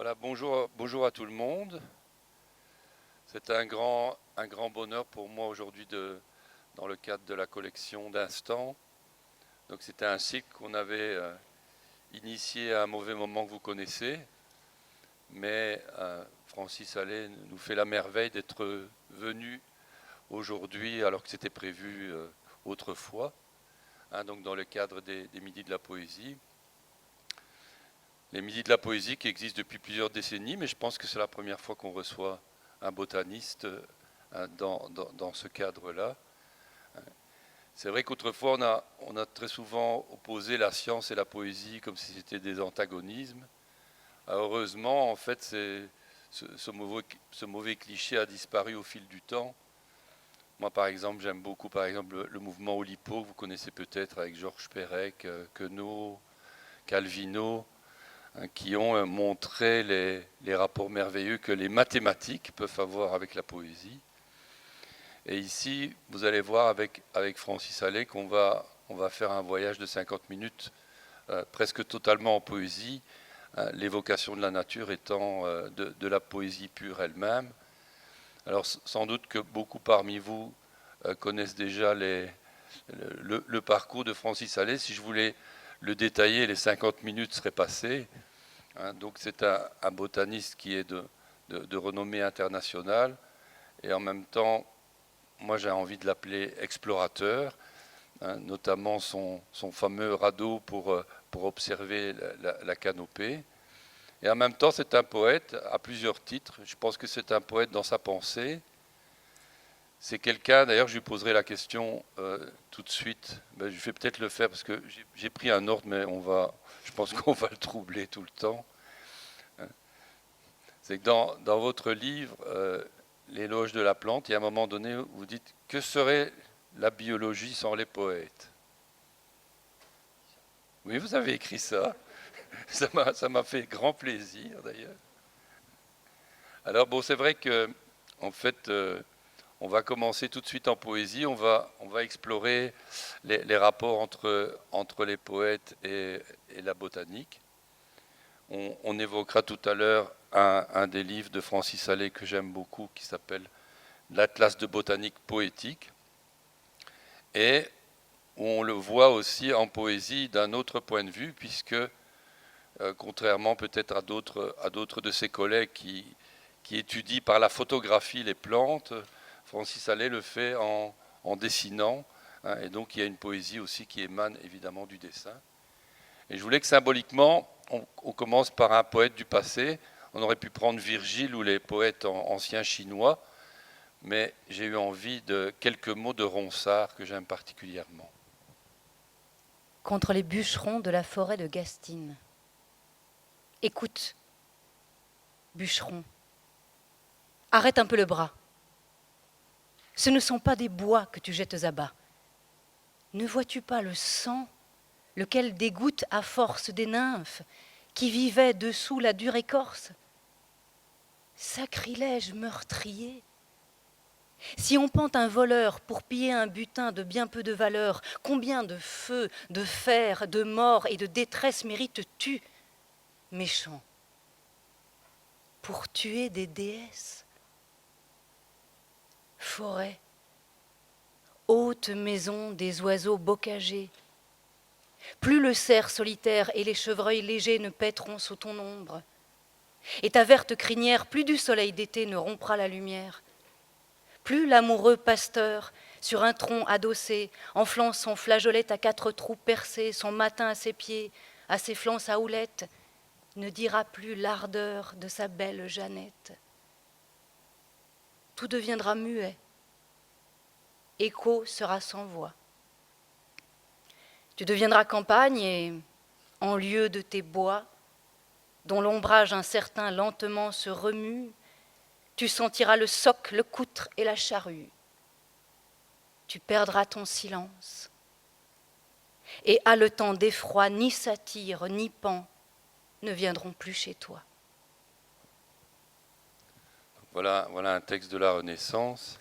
Voilà, bonjour à tout le monde. C'est un grand bonheur pour moi aujourd'hui dans le cadre de la collection d'Instants. Donc c'était un cycle qu'on avait initié à un mauvais moment que vous connaissez, mais Francis Allais nous fait la merveille d'être venu aujourd'hui alors que c'était prévu autrefois, hein, donc dans le cadre des Midis de la Poésie. Les Midis de la Poésie qui existent depuis plusieurs décennies, mais je pense que c'est la première fois qu'on reçoit un botaniste dans ce cadre-là. C'est vrai qu'autrefois, on a très souvent opposé la science et la poésie comme si c'était des antagonismes. Heureusement, en fait, ce mauvais cliché a disparu au fil du temps. Moi, par exemple, j'aime beaucoup par exemple, le mouvement Oulipo, que vous connaissez peut-être avec Georges Perec, Queneau, Calvino, hein, qui ont montré les rapports merveilleux que les mathématiques peuvent avoir avec la poésie. Et ici, vous allez voir avec Francis Allais qu'on on va faire un voyage de 50 minutes presque totalement en poésie, l'évocation de la nature étant de la poésie pure elle-même. Alors sans doute que beaucoup parmi vous connaissent déjà le parcours de Francis Allais. Si je voulais le détailler, les 50 minutes seraient passées. Hein, donc c'est un botaniste qui est de renommée internationale et en même temps, moi j'ai envie de l'appeler explorateur, hein, notamment son fameux radeau pour observer la canopée. Et en même temps, c'est un poète à plusieurs titres. Je pense que c'est un poète dans sa pensée. C'est quelqu'un, d'ailleurs, je lui poserai la question tout de suite. Ben, je vais peut-être le faire parce que j'ai pris un ordre, mais je pense qu'on va le troubler tout le temps. C'est que dans votre livre, L'éloge de la plante, il y a un moment donné, vous dites que serait la biologie sans les poètes? Oui, vous avez écrit ça. Ça m'a fait grand plaisir d'ailleurs. Alors bon, c'est vrai que en fait, on va commencer tout de suite en poésie. On va explorer les rapports entre les poètes et la botanique. On évoquera tout à l'heure un des livres de Francis Allais que j'aime beaucoup, qui s'appelle l'Atlas de botanique poétique. Et on le voit aussi en poésie d'un autre point de vue, puisque contrairement peut-être à d'autres de ses collègues qui étudient par la photographie les plantes, Francis Allais le fait en dessinant, hein, et donc il y a une poésie aussi qui émane évidemment du dessin. Et je voulais que symboliquement, on commence par un poète du passé. On aurait pu prendre Virgile ou les poètes anciens chinois, mais j'ai eu envie de quelques mots de Ronsard que j'aime particulièrement. Contre les bûcherons de la forêt de Gastine. Écoute, bûcheron, arrête un peu le bras. Ce ne sont pas des bois que tu jettes à bas. Ne vois-tu pas le sang, lequel dégoûte à force des nymphes qui vivaient dessous la dure écorce? Sacrilège meurtrier! Si on pend un voleur pour piller un butin de bien peu de valeur, combien de feu, de fer, de mort et de détresse mérites-tu, méchant, pour tuer des déesses? Forêt, haute maison des oiseaux bocagés, plus le cerf solitaire et les chevreuils légers ne paîtront sous ton ombre, et ta verte crinière, plus du soleil d'été ne rompra la lumière, plus l'amoureux pasteur, sur un tronc adossé, enflant son flageolet à 4 trous percés, son matin à ses pieds, à ses flancs sa houlette, ne dira plus l'ardeur de sa belle Jeannette. Tout deviendra muet, écho sera sans voix. Tu deviendras campagne et, en lieu de tes bois, dont l'ombrage incertain lentement se remue, tu sentiras le soc, le coutre et la charrue. Tu perdras ton silence. Et haletant d'effroi, ni satire, ni pan ne viendront plus chez toi. Voilà un texte de la Renaissance,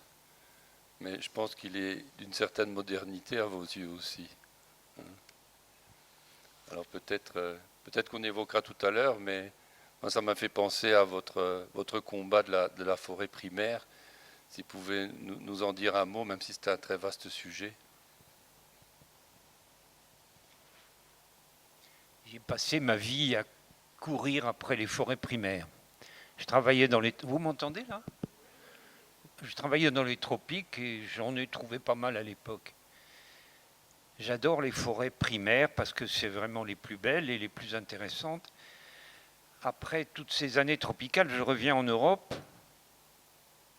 mais je pense qu'il est d'une certaine modernité à vos yeux aussi. Alors peut-être qu'on évoquera tout à l'heure, mais Moi, ça m'a fait penser à votre combat de la forêt primaire. Si vous pouvez nous en dire un mot, même si c'était un très vaste sujet. J'ai passé ma vie à courir après les forêts primaires. Je travaillais dans les... Vous m'entendez là? Je travaillais dans les tropiques et j'en ai trouvé pas mal à l'époque. J'adore les forêts primaires parce que c'est vraiment les plus belles et les plus intéressantes. Après toutes ces années tropicales, je reviens en Europe,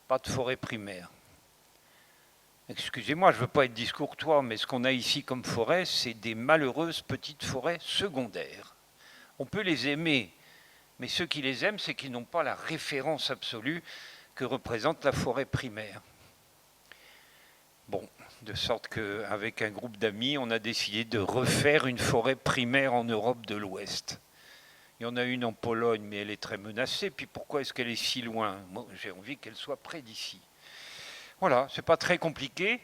pas de forêt primaire. Excusez-moi, je ne veux pas être discourtois, mais ce qu'on a ici comme forêt, c'est des malheureuses petites forêts secondaires. On peut les aimer, mais ceux qui les aiment, c'est qu'ils n'ont pas la référence absolue que représente la forêt primaire. Bon, de sorte qu'avec un groupe d'amis, on a décidé de refaire une forêt primaire en Europe de l'Ouest. Il y en a une en Pologne, mais elle est très menacée. Puis pourquoi est-ce qu'elle est si loin? Moi, j'ai envie qu'elle soit près d'ici. Voilà, c'est pas très compliqué.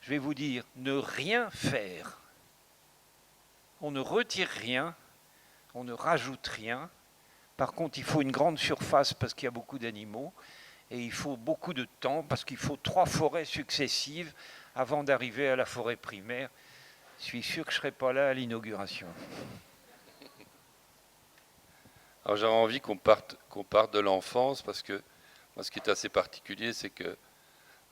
Je vais vous dire, ne rien faire. On ne retire rien, on ne rajoute rien. Par contre, il faut une grande surface parce qu'il y a beaucoup d'animaux. Et il faut beaucoup de temps parce qu'il faut 3 forêts successives avant d'arriver à la forêt primaire. Je suis sûr que je ne serai pas là à l'inauguration. Alors j'avais envie qu'on parte de l'enfance parce que moi, ce qui est assez particulier, c'est que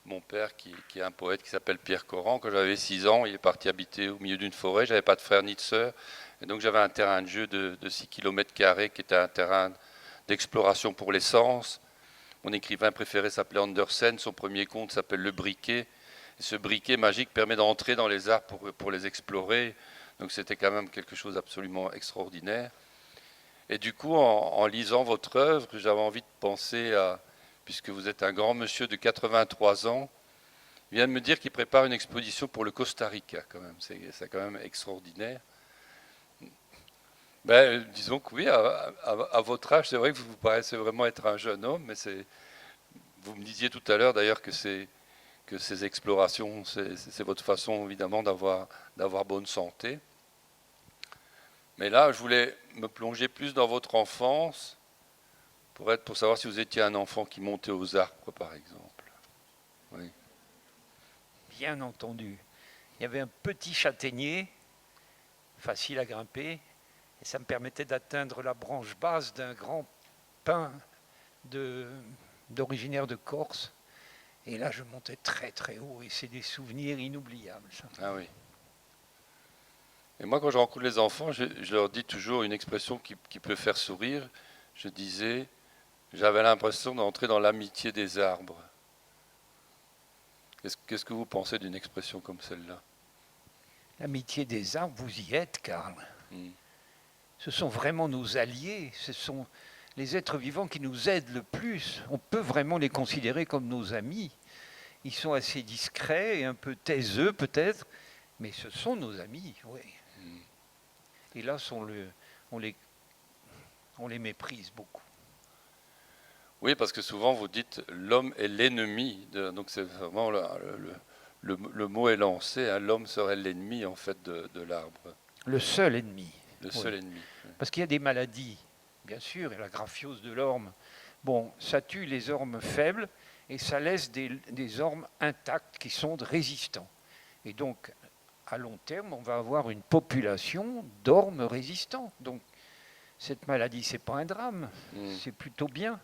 mon père, qui est un poète qui s'appelle Pierre Coran, quand j'avais 6 ans, il est parti habiter au milieu d'une forêt. Je n'avais pas de frère ni de sœur. Et donc j'avais un terrain de jeu de 6 km² qui était un terrain d'exploration pour les sens. Mon écrivain préféré s'appelait Andersen. Son premier conte s'appelle Le Briquet. Et ce briquet magique permet d'entrer dans les arbres pour les explorer. Donc c'était quand même quelque chose d'absolument extraordinaire. Et du coup, en lisant votre œuvre, j'avais envie de penser à... Puisque vous êtes un grand monsieur de 83 ans, il vient de me dire qu'il prépare une exposition pour le Costa Rica, quand même. C'est quand même extraordinaire. Ben, disons que oui, à votre âge, c'est vrai que vous paraissez vraiment être un jeune homme, mais vous me disiez tout à l'heure d'ailleurs que ces explorations, c'est votre façon évidemment d'avoir bonne santé. Mais là, je voulais me plonger plus dans votre enfance, pour savoir si vous étiez un enfant qui montait aux arbres, par exemple. Oui. Bien entendu. Il y avait un petit châtaignier, facile à grimper, et ça me permettait d'atteindre la branche basse d'un grand pin d'originaire de Corse. Et là, je montais très très haut, et c'est des souvenirs inoubliables. Ça. Ah oui. Et moi, quand je rencontre les enfants, je leur dis toujours une expression qui peut faire sourire. Je disais... J'avais l'impression d'entrer dans l'amitié des arbres. Qu'est-ce que vous pensez d'une expression comme celle-là? L'amitié des arbres, vous y êtes, Karl. Ce sont vraiment nos alliés, ce sont les êtres vivants qui nous aident le plus. On peut vraiment les considérer comme nos amis. Ils sont assez discrets et un peu taiseux peut-être, mais ce sont nos amis, oui. Hélas, on les méprise beaucoup. Oui, parce que souvent vous dites l'homme est l'ennemi. Donc c'est vraiment le mot est lancé. Hein, l'homme serait l'ennemi en fait de l'arbre. Le seul ennemi. Le seul ennemi. Parce qu'il y a des maladies, bien sûr, et la graphiose de l'orme. Bon, ça tue les ormes faibles et ça laisse des ormes intacts qui sont résistants. Et donc, à long terme, on va avoir une population d'ormes résistants. Donc, cette maladie, c'est pas un drame, c'est plutôt bien.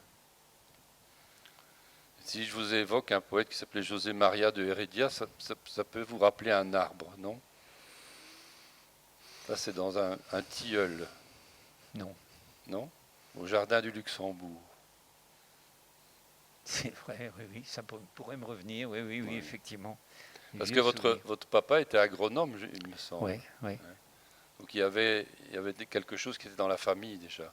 Si je vous évoque un poète qui s'appelait José Maria de Heredia, ça peut vous rappeler un arbre, non? Ça, c'est dans un tilleul. Non. Non? Au jardin du Luxembourg. C'est vrai, oui, ça pourrait me revenir, oui, effectivement. Parce que votre papa était agronome, il me semble. Oui, oui. Donc il y avait quelque chose qui était dans la famille déjà.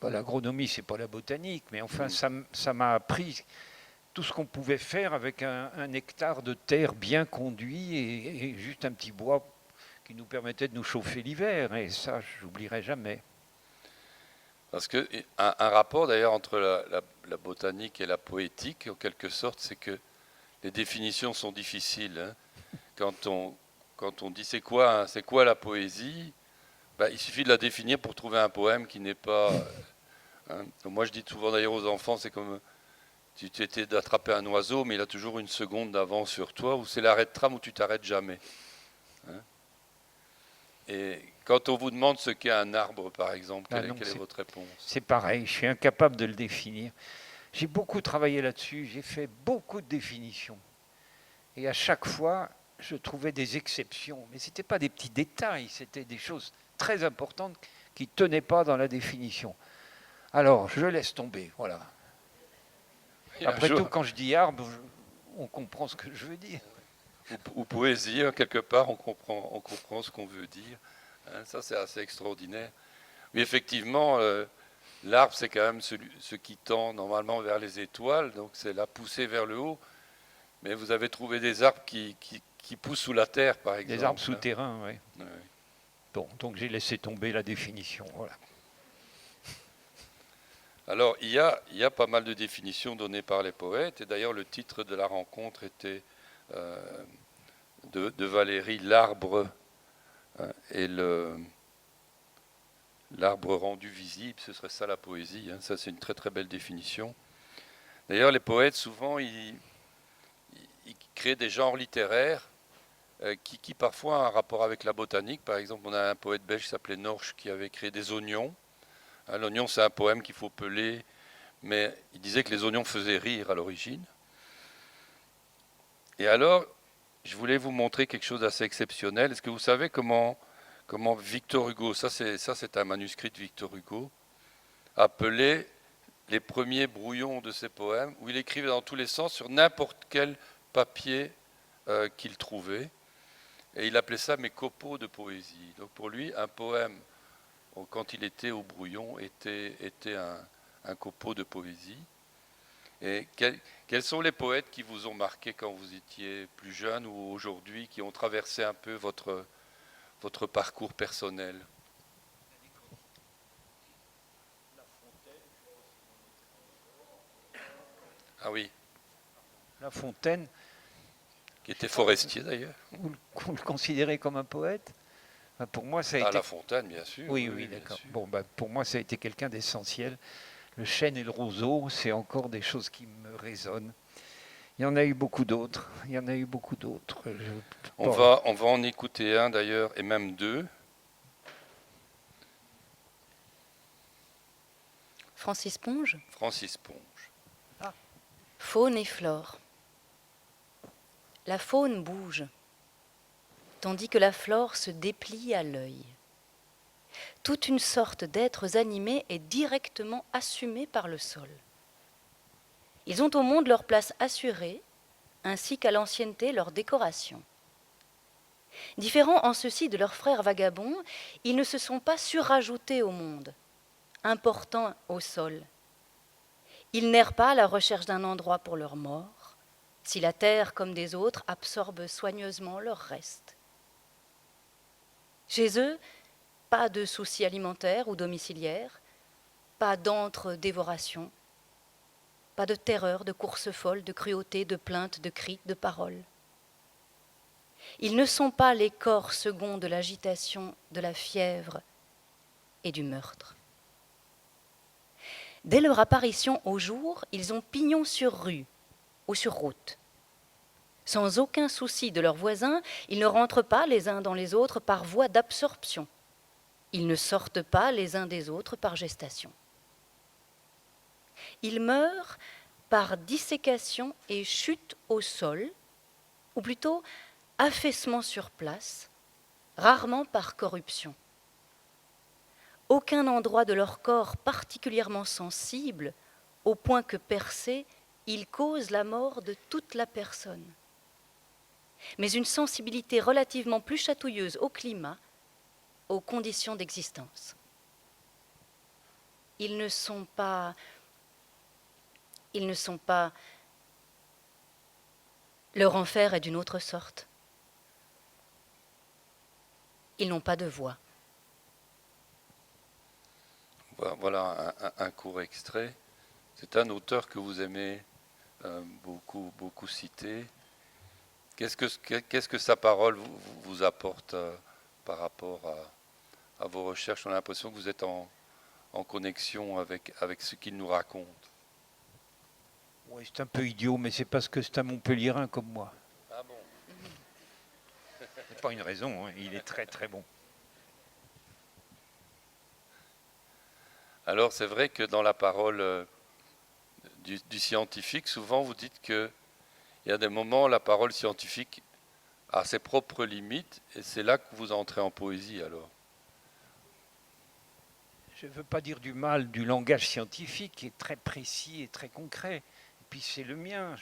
L'agronomie, c'est pas la botanique, mais enfin, ça m'a appris tout ce qu'on pouvait faire avec un hectare de terre bien conduit et juste un petit bois qui nous permettait de nous chauffer l'hiver. Et ça, je n'oublierai jamais. Parce que un rapport d'ailleurs entre la botanique et la poétique, en quelque sorte, c'est que les définitions sont difficiles. Hein. Quand on dit c'est quoi la poésie, il suffit de la définir pour trouver un poème qui n'est pas hein. Donc moi, je dis souvent d'ailleurs aux enfants, c'est comme si tu étais d'attraper un oiseau, mais il a toujours une seconde d'avance sur toi, ou c'est l'arrêt de tram où tu t'arrêtes jamais. Hein. Et quand on vous demande ce qu'est un arbre, par exemple, quelle est votre réponse? C'est pareil, je suis incapable de le définir. J'ai beaucoup travaillé là-dessus, j'ai fait beaucoup de définitions. Et à chaque fois, je trouvais des exceptions. Mais ce n'étaient pas des petits détails, c'était des choses très importantes qui ne tenaient pas dans la définition. Alors, je laisse tomber, voilà. Après tout, quand je dis arbre, on comprend ce que je veux dire. Ou poésie, quelque part, on comprend ce qu'on veut dire. Hein, ça, c'est assez extraordinaire. Mais effectivement, l'arbre, c'est quand même ce qui tend normalement vers les étoiles, donc c'est la poussée vers le haut. Mais vous avez trouvé des arbres qui poussent sous la terre, par exemple. Des arbres souterrains, oui. Ouais. Bon, donc j'ai laissé tomber la définition, voilà. Alors, il y a pas mal de définitions données par les poètes, et d'ailleurs le titre de la rencontre était de Valérie, l'arbre et l'arbre rendu visible, ce serait ça la poésie, hein. Ça c'est une très très belle définition. D'ailleurs les poètes souvent ils créent des genres littéraires qui parfois ont un rapport avec la botanique. Par exemple, on a un poète belge qui s'appelait Norsch qui avait créé des oignons. L'oignon, c'est un poème qu'il faut peler, mais il disait que les oignons faisaient rire à l'origine. Et alors, je voulais vous montrer quelque chose d'assez exceptionnel. Est-ce que vous savez comment Victor Hugo, ça c'est un manuscrit de Victor Hugo, appelait les premiers brouillons de ses poèmes, où il écrivait dans tous les sens sur n'importe quel papier qu'il trouvait. Et il appelait ça mes copeaux de poésie. Donc pour lui, un poème, quand il était au brouillon, était un copeau de poésie. Et quels sont les poètes qui vous ont marqué quand vous étiez plus jeune ou aujourd'hui, qui ont traversé un peu votre parcours personnel? Ah oui. La Fontaine. Qui était forestier d'ailleurs. Vous le considérez comme un poète? Pour moi, ça a été... La Fontaine, bien sûr. Oui, d'accord. Bon, pour moi, ça a été quelqu'un d'essentiel. Le chêne et le roseau, c'est encore des choses qui me résonnent. Il y en a eu beaucoup d'autres. On va en écouter un d'ailleurs, et même deux. Francis Ponge. Francis Ponge. Faune et flore. La faune bouge, tandis que la flore se déplie à l'œil. Toute une sorte d'êtres animés est directement assumée par le sol. Ils ont au monde leur place assurée, ainsi qu'à l'ancienneté leur décoration. Différents en ceci de leurs frères vagabonds, ils ne se sont pas surajoutés au monde, importants au sol. Ils n'errent pas à la recherche d'un endroit pour leur mort, si la terre, comme des autres, absorbe soigneusement leur reste. Chez eux, pas de soucis alimentaires ou domiciliaires, pas d'antre-dévoration, pas de terreur, de courses folles, de cruauté, de plaintes, de cris, de paroles. Ils ne sont pas les corps seconds de l'agitation, de la fièvre et du meurtre. Dès leur apparition au jour, ils ont pignon sur rue ou sur route. Sans aucun souci de leurs voisins, ils ne rentrent pas les uns dans les autres par voie d'absorption. Ils ne sortent pas les uns des autres par gestation. Ils meurent par dissécation et chute au sol, ou plutôt affaissement sur place, rarement par corruption. Aucun endroit de leur corps particulièrement sensible, au point que percé, il cause la mort de toute la personne. Mais une sensibilité relativement plus chatouilleuse au climat, aux conditions d'existence. Ils ne sont pas. Leur enfer est d'une autre sorte. Ils n'ont pas de voix. Voilà un court extrait. C'est un auteur que vous aimez beaucoup citer. Qu'est-ce que sa parole vous apporte par rapport à vos recherches? On a l'impression que vous êtes en en connexion avec ce qu'il nous raconte. Ouais, c'est un peu idiot, mais c'est parce que c'est un Montpellierin comme moi. Ah bon? C'est pas une raison, hein. Il est très très bon. Alors c'est vrai que dans la parole du scientifique, souvent vous dites qu'il y a des moments où la parole scientifique a ses propres limites, et c'est là que vous entrez en poésie alors. Je ne veux pas dire du mal du langage scientifique qui est très précis et très concret. Et puis c'est le mien.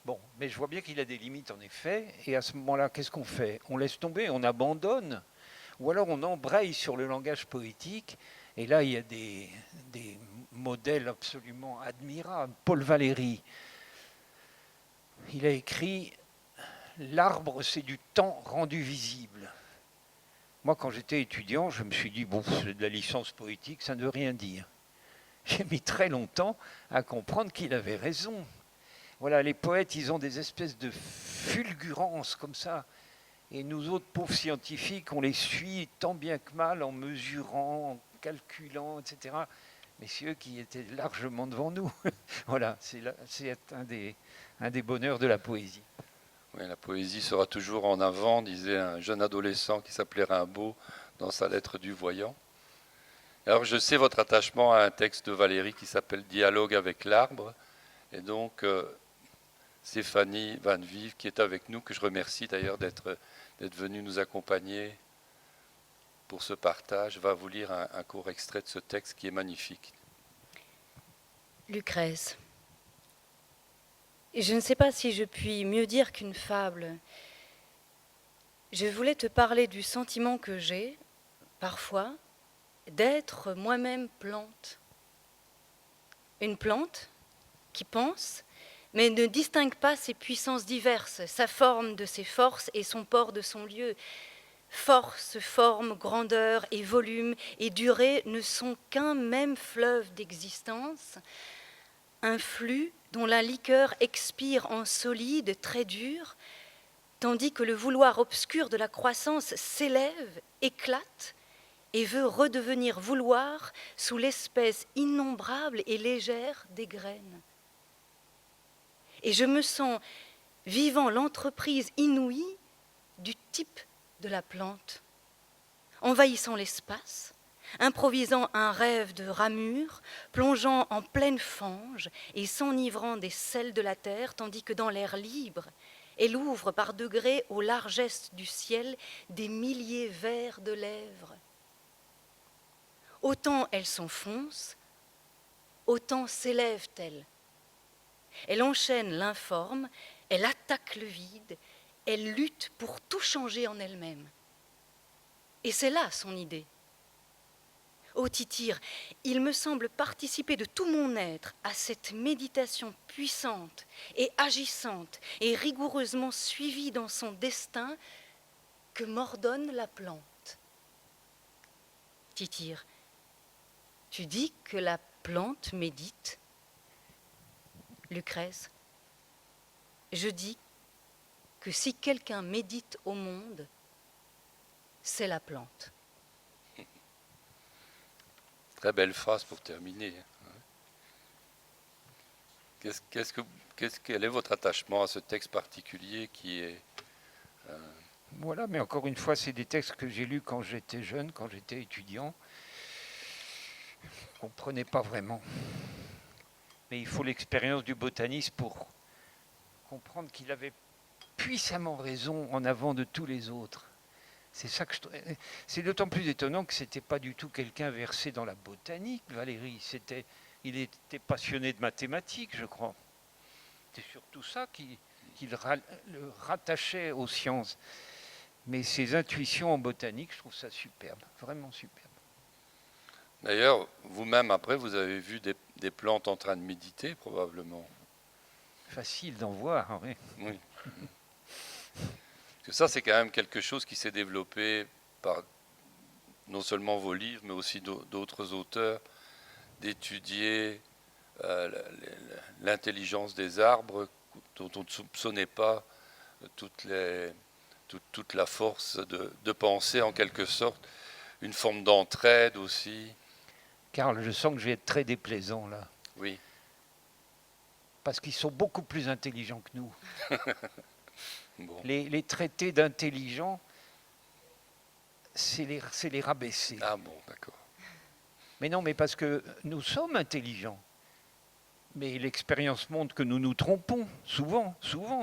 Bon, mais je vois bien qu'il a des limites en effet. Et à ce moment-là, qu'est-ce qu'on fait? On laisse tomber, on abandonne. Ou alors on embraye sur le langage poétique. Et là, il y a des modèles absolument admirables. Paul Valéry, il a écrit « L'arbre, c'est du temps rendu visible ». Moi, quand j'étais étudiant, je me suis dit, bon, c'est de la licence poétique, ça ne veut rien dire. J'ai mis très longtemps à comprendre qu'il avait raison. Voilà, les poètes, ils ont des espèces de fulgurances comme ça. Et nous autres pauvres scientifiques, on les suit tant bien que mal en mesurant, en calculant, etc. Mais c'est eux qui étaient largement devant nous. Voilà, c'est un des bonheurs de la poésie. Oui, la poésie sera toujours en avant, disait un jeune adolescent qui s'appelait Rimbaud dans sa lettre du voyant. Alors je sais votre attachement à un texte de Valéry qui s'appelle Dialogue avec l'arbre. Et donc Stéphanie Van Vive, qui est avec nous, que je remercie d'ailleurs d'être venue nous accompagner pour ce partage, va vous lire un court extrait de ce texte qui est magnifique. Lucrèce. Je ne sais pas si je puis mieux dire qu'une fable. Je voulais te parler du sentiment que j'ai, parfois, d'être moi-même plante. Une plante qui pense, mais ne distingue pas ses puissances diverses, sa forme de ses forces et son port de son lieu. Force, forme, grandeur et volume et durée ne sont qu'un même fleuve d'existence, un flux dont la liqueur expire en solide très dur, tandis que le vouloir obscur de la croissance s'élève, éclate, et veut redevenir vouloir sous l'espèce innombrable et légère des graines. Et je me sens vivant l'entreprise inouïe du type de la plante, envahissant l'espace, improvisant un rêve de ramure, plongeant en pleine fange et s'enivrant des sels de la terre, tandis que dans l'air libre, elle ouvre par degrés aux largesses du ciel des milliers verts de lèvres. Autant elle s'enfonce, autant s'élève-t-elle. Elle enchaîne l'informe, elle attaque le vide, elle lutte pour tout changer en elle-même. Et c'est là son idée. Ô Tityre, il me semble participer de tout mon être à cette méditation puissante et agissante et rigoureusement suivie dans son destin que m'ordonne la plante. Tityre, tu dis que la plante médite? Lucrèce, je dis que si quelqu'un médite au monde, c'est la plante. Très belle phrase pour terminer. Quel est votre attachement à ce texte particulier qui est... Voilà, mais encore une fois, c'est des textes que j'ai lus quand j'étais jeune, quand j'étais étudiant. Je ne comprenais pas vraiment. Mais il faut l'expérience du botaniste pour comprendre qu'il avait puissamment raison en avant de tous les autres. C'est ça que c'est d'autant plus étonnant que c'était pas du tout quelqu'un versé dans la botanique, Valéry. Il était passionné de mathématiques, je crois. C'est surtout ça qu'il le rattachait aux sciences. Mais ses intuitions en botanique, je trouve ça superbe, vraiment superbe. D'ailleurs, vous-même, après, vous avez vu des plantes en train de méditer, probablement. Facile d'en voir, oui. Oui. Parce que ça, c'est quand même quelque chose qui s'est développé par non seulement vos livres, mais aussi d'autres auteurs, d'étudier l'intelligence des arbres dont on ne soupçonnait pas toute la force de penser, en quelque sorte, une forme d'entraide aussi, Karl, je sens que je vais être très déplaisant là. Oui. Parce qu'ils sont beaucoup plus intelligents que nous. Bon. Les traités d'intelligents, c'est les rabaisser. Ah bon, d'accord. Mais non, mais parce que nous sommes intelligents. Mais l'expérience montre que nous nous trompons, souvent,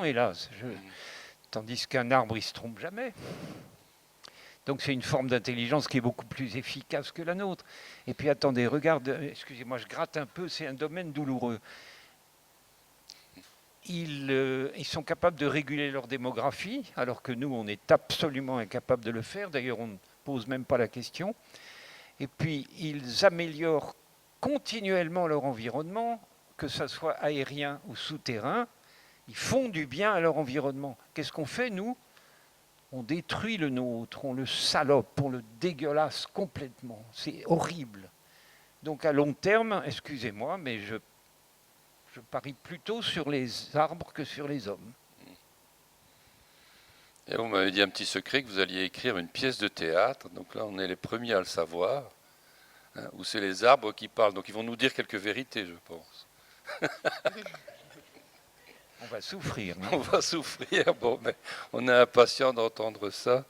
hélas. Tandis qu'un arbre, il ne se trompe jamais. Donc c'est une forme d'intelligence qui est beaucoup plus efficace que la nôtre. Et puis attendez, regarde, excusez-moi, je gratte un peu, c'est un domaine douloureux. Ils sont capables de réguler leur démographie, alors que nous, on est absolument incapable de le faire. D'ailleurs, on ne pose même pas la question. Et puis, ils améliorent continuellement leur environnement, que ce soit aérien ou souterrain. Ils font du bien à leur environnement. Qu'est-ce qu'on fait, nous? On détruit le nôtre, on le salope, on le dégueulasse complètement. C'est horrible. Donc, à long terme, excusez-moi, mais je parie plutôt sur les arbres que sur les hommes. Et vous m'avez dit un petit secret que vous alliez écrire une pièce de théâtre. Donc là, on est les premiers à le savoir. Hein, où c'est les arbres qui parlent. Donc ils vont nous dire quelques vérités, je pense. On va souffrir. On va souffrir. Bon, mais on est impatient d'entendre ça.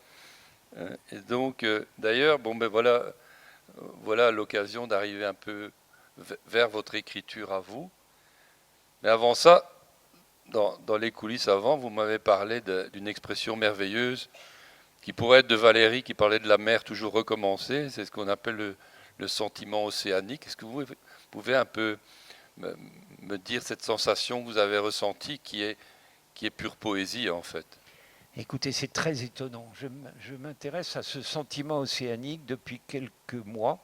Et donc, d'ailleurs, bon, ben voilà l'occasion d'arriver un peu vers votre écriture à vous. Mais avant ça, dans les coulisses avant, vous m'avez parlé d'une expression merveilleuse qui pourrait être de Valérie, qui parlait de la mer toujours recommencer. C'est ce qu'on appelle le sentiment océanique. Est-ce que vous pouvez un peu me dire cette sensation que vous avez ressentie qui est pure poésie en fait? Écoutez, c'est très étonnant. Je m'intéresse à ce sentiment océanique depuis quelques mois.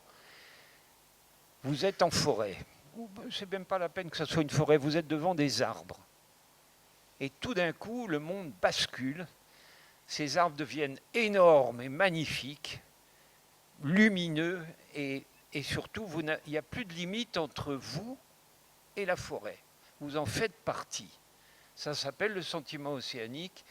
Vous êtes en forêt. C'est même pas la peine que ce soit une forêt. Vous êtes devant des arbres. Et tout d'un coup, le monde bascule. Ces arbres deviennent énormes et magnifiques, lumineux, et surtout, il n'y a plus de limite entre vous et la forêt. Vous en faites partie. Ça s'appelle le sentiment océanique,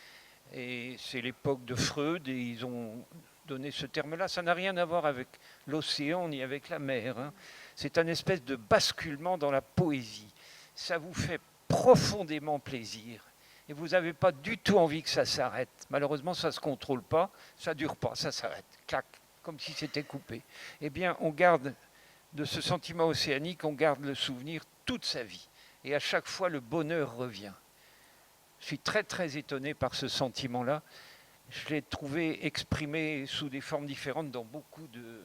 et c'est l'époque de Freud, et ils ont donné ce terme-là. Ça n'a rien à voir avec l'océan ni avec la mer. Hein. C'est un espèce de basculement dans la poésie. Ça vous fait profondément plaisir. Et vous n'avez pas du tout envie que ça s'arrête. Malheureusement, ça ne se contrôle pas, ça ne dure pas, ça s'arrête. Clac, comme si c'était coupé. Eh bien, on garde de ce sentiment océanique, on garde le souvenir toute sa vie. Et à chaque fois, le bonheur revient. Je suis très, très étonné par ce sentiment-là. Je l'ai trouvé exprimé sous des formes différentes dans beaucoup de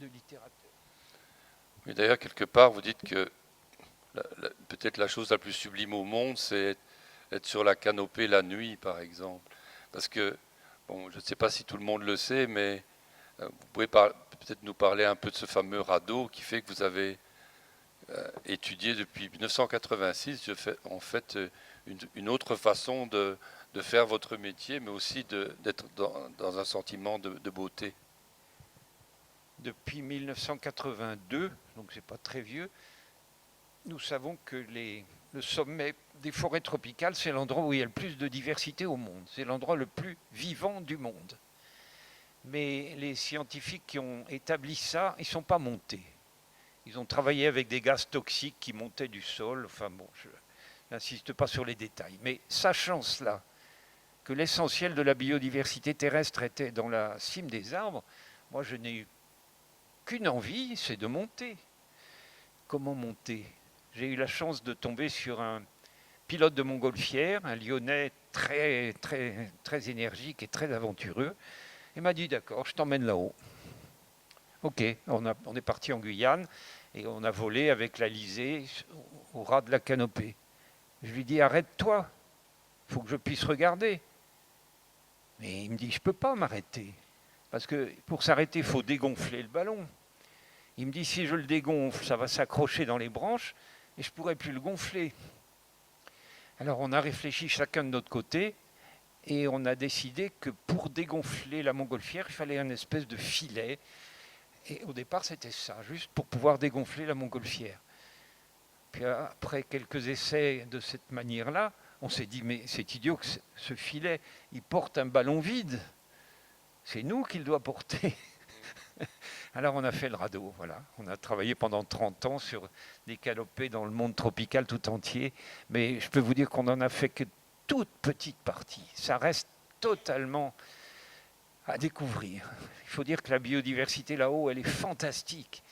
littérature. Mais d'ailleurs, quelque part, vous dites que peut-être la chose la plus sublime au monde, c'est être sur la canopée la nuit, par exemple. Parce que, bon, je ne sais pas si tout le monde le sait, mais vous pouvez peut-être nous parler un peu de ce fameux radeau qui fait que vous avez étudié depuis 1986, en fait, une autre façon de faire votre métier, mais aussi d'être dans un sentiment de beauté. Depuis 1982, donc c'est pas très vieux, nous savons que le sommet des forêts tropicales, c'est l'endroit où il y a le plus de diversité au monde. C'est l'endroit le plus vivant du monde. Mais les scientifiques qui ont établi ça, ils ne sont pas montés. Ils ont travaillé avec des gaz toxiques qui montaient du sol. Enfin bon, je n'insiste pas sur les détails. Mais sachant cela, que l'essentiel de la biodiversité terrestre était dans la cime des arbres, moi je n'ai eu qu'une envie, c'est de monter. Comment monter? J'ai eu la chance de tomber sur un pilote de montgolfière, un Lyonnais très, très, très énergique et très aventureux. Il m'a dit, d'accord, je t'emmène là-haut. Ok, on est parti en Guyane et on a volé avec l'Alizé au ras de la canopée. Je lui dis, arrête-toi, il faut que je puisse regarder. Mais il me dit, je ne peux pas m'arrêter. Parce que pour s'arrêter, il faut dégonfler le ballon. Il me dit, si je le dégonfle, ça va s'accrocher dans les branches et je ne pourrai plus le gonfler. Alors on a réfléchi chacun de notre côté et on a décidé que pour dégonfler la montgolfière, il fallait un espèce de filet. Et au départ, c'était ça, juste pour pouvoir dégonfler la montgolfière. Puis après quelques essais de cette manière-là, on s'est dit, mais c'est idiot que ce filet, il porte un ballon vide. C'est nous qui le doit porter. Alors on a fait le radeau, voilà. On a travaillé pendant 30 ans sur des canopées dans le monde tropical tout entier, mais je peux vous dire qu'on n'en a fait que toute petite partie. Ça reste totalement à découvrir. Il faut dire que la biodiversité là-haut, elle est fantastique.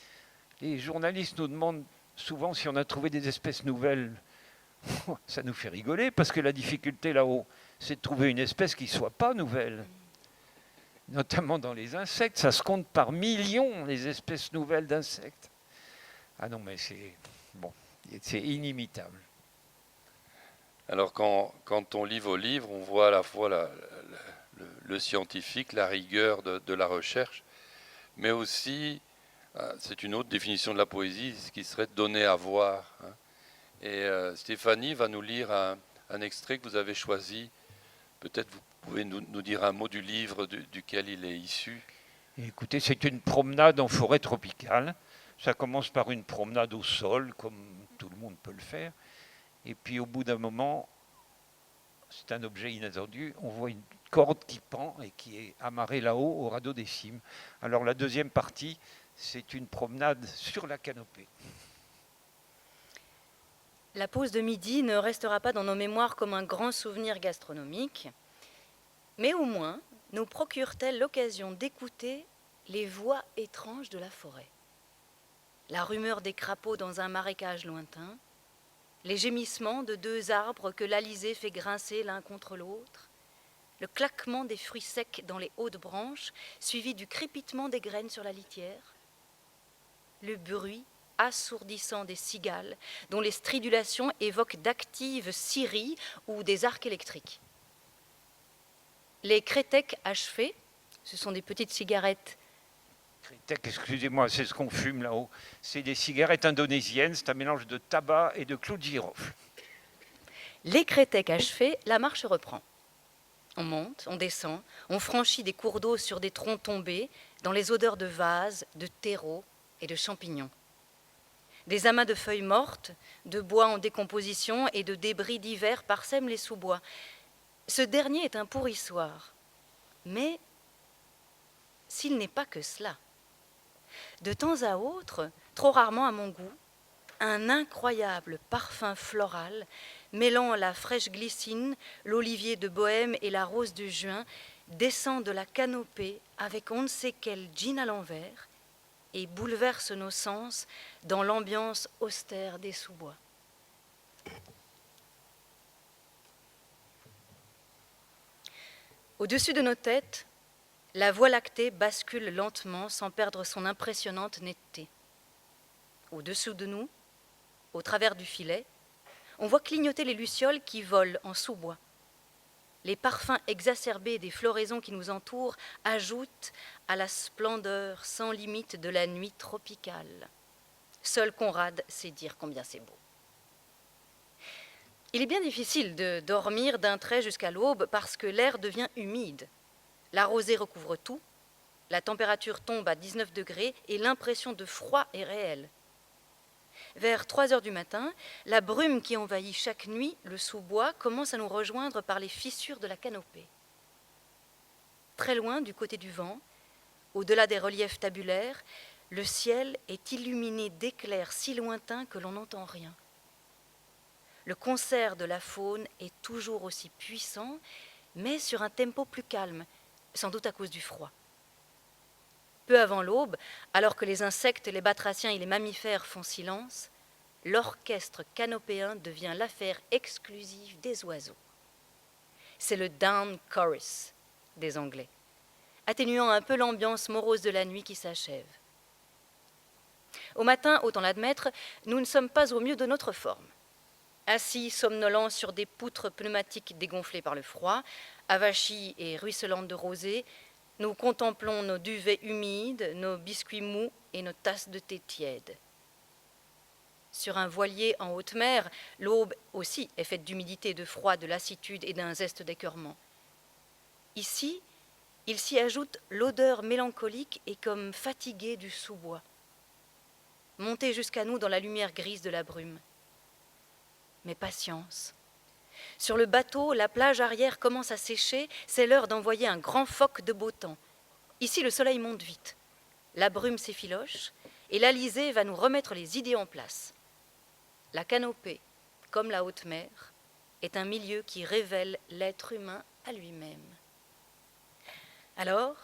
Les journalistes nous demandent souvent si on a trouvé des espèces nouvelles. Ça nous fait rigoler parce que la difficulté là-haut, c'est de trouver une espèce qui ne soit pas nouvelle. Notamment dans les insectes, ça se compte par millions les espèces nouvelles d'insectes. Ah non, mais c'est inimitable. Alors quand on lit vos livres, on voit à la fois le scientifique, la rigueur de la recherche, mais aussi, c'est une autre définition de la poésie, ce qui serait donner à voir. Et Stéphanie va nous lire un extrait que vous avez choisi. Peut-être vous pouvez nous dire un mot du livre duquel il est issu. Écoutez, c'est une promenade en forêt tropicale. Ça commence par une promenade au sol, comme tout le monde peut le faire. Et puis au bout d'un moment, c'est un objet inattendu, on voit une corde qui pend et qui est amarrée là-haut au radeau des cimes. Alors la deuxième partie, c'est une promenade sur la canopée. La pause de midi ne restera pas dans nos mémoires comme un grand souvenir gastronomique, mais au moins nous procure-t-elle l'occasion d'écouter les voix étranges de la forêt. La rumeur des crapauds dans un marécage lointain, les gémissements de deux arbres que l'alizé fait grincer l'un contre l'autre, le claquement des fruits secs dans les hautes branches, suivi du crépitement des graines sur la litière, le bruit assourdissant des cigales, dont les stridulations évoquent d'actives scieries ou des arcs électriques. Les crétecs achevés, ce sont des petites cigarettes. Crétec, excusez-moi, c'est ce qu'on fume là-haut. C'est des cigarettes indonésiennes, c'est un mélange de tabac et de clous de girofle. Les crétecs achevés, la marche reprend. On monte, on descend, on franchit des cours d'eau sur des troncs tombés, dans les odeurs de vases, de terreau et de champignons. Des amas de feuilles mortes, de bois en décomposition et de débris divers parsèment les sous-bois. Ce dernier est un pourrissoir. Mais s'il n'est pas que cela, de temps à autre, trop rarement à mon goût, un incroyable parfum floral mêlant la fraîche glycine, l'olivier de Bohême et la rose du juin descend de la canopée avec on ne sait quel gin à l'envers et bouleverse nos sens dans l'ambiance austère des sous-bois. Au-dessus de nos têtes, la Voie lactée bascule lentement sans perdre son impressionnante netteté. Au-dessous de nous, au travers du filet, on voit clignoter les lucioles qui volent en sous-bois. Les parfums exacerbés des floraisons qui nous entourent ajoutent à la splendeur sans limite de la nuit tropicale. Seul Conrad sait dire combien c'est beau. Il est bien difficile de dormir d'un trait jusqu'à l'aube parce que l'air devient humide. La rosée recouvre tout, la température tombe à 19 degrés et l'impression de froid est réelle. Vers 3 heures du matin, la brume qui envahit chaque nuit le sous-bois commence à nous rejoindre par les fissures de la canopée. Très loin, du côté du vent, au-delà des reliefs tabulaires, le ciel est illuminé d'éclairs si lointains que l'on n'entend rien. Le concert de la faune est toujours aussi puissant, mais sur un tempo plus calme, sans doute à cause du froid. Peu avant l'aube, alors que les insectes, les batraciens et les mammifères font silence, l'orchestre canopéen devient l'affaire exclusive des oiseaux. C'est le Down Chorus des Anglais, atténuant un peu l'ambiance morose de la nuit qui s'achève. Au matin, autant l'admettre, nous ne sommes pas au mieux de notre forme. Assis somnolents sur des poutres pneumatiques dégonflées par le froid, avachis et ruisselantes de rosée, nous contemplons nos duvets humides, nos biscuits mous et nos tasses de thé tiède. Sur un voilier en haute mer, l'aube aussi est faite d'humidité, de froid, de lassitude et d'un zeste d'écœurement. Ici, il s'y ajoute l'odeur mélancolique et comme fatiguée du sous-bois, montée jusqu'à nous dans la lumière grise de la brume. Mais patience. Sur le bateau, la plage arrière commence à sécher, c'est l'heure d'envoyer un grand phoque de beau temps. Ici, le soleil monte vite. La brume s'effiloche et l'Alizé va nous remettre les idées en place. La canopée, comme la haute mer, est un milieu qui révèle l'être humain à lui-même. Alors,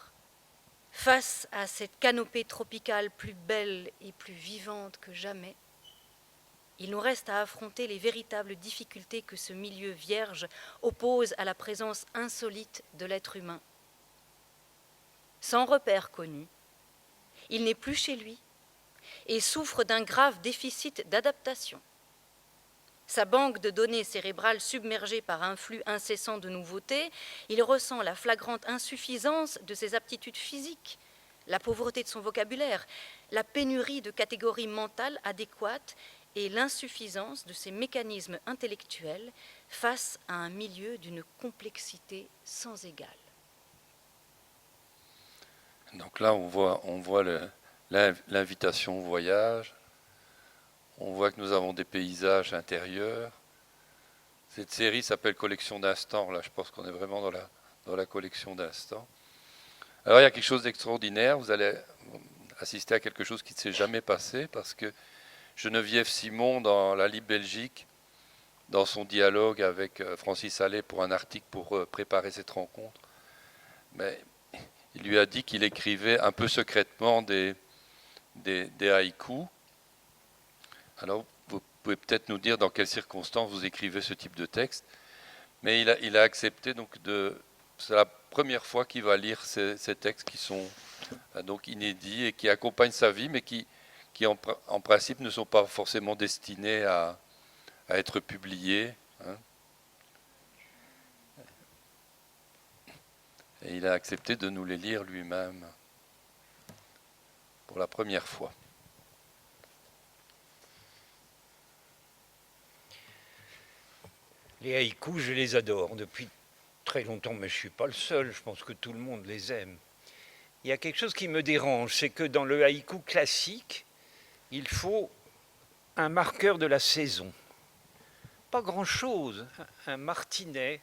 face à cette canopée tropicale plus belle et plus vivante que jamais, il nous reste à affronter les véritables difficultés que ce milieu vierge oppose à la présence insolite de l'être humain. Sans repère connu, il n'est plus chez lui et souffre d'un grave déficit d'adaptation. Sa banque de données cérébrales submergée par un flux incessant de nouveautés, il ressent la flagrante insuffisance de ses aptitudes physiques, la pauvreté de son vocabulaire, la pénurie de catégories mentales adéquates et l'insuffisance de ses mécanismes intellectuels face à un milieu d'une complexité sans égale. Donc là, on voit l'invitation au voyage. On voit que nous avons des paysages intérieurs. Cette série s'appelle Collection d'instants. Là, je pense qu'on est vraiment dans la collection d'instants. Alors, il y a quelque chose d'extraordinaire. Vous allez assister à quelque chose qui ne s'est jamais passé parce que Geneviève Simon, dans la Libre Belgique, dans son dialogue avec Francis Allais pour un article pour préparer cette rencontre, mais il lui a dit qu'il écrivait un peu secrètement des haïkus. Alors, vous pouvez peut-être nous dire dans quelles circonstances vous écrivez ce type de texte, mais il a accepté donc c'est la première fois qu'il va lire ces textes qui sont donc inédits et qui accompagnent sa vie, mais qui en principe ne sont pas forcément destinés à être publiés. Hein. Et il a accepté de nous les lire lui-même pour la première fois. Les haïkus, je les adore depuis très longtemps, mais je ne suis pas le seul, je pense que tout le monde les aime. Il y a quelque chose qui me dérange, c'est que dans le haïku classique, il faut un marqueur de la saison. Pas grand-chose, un martinet,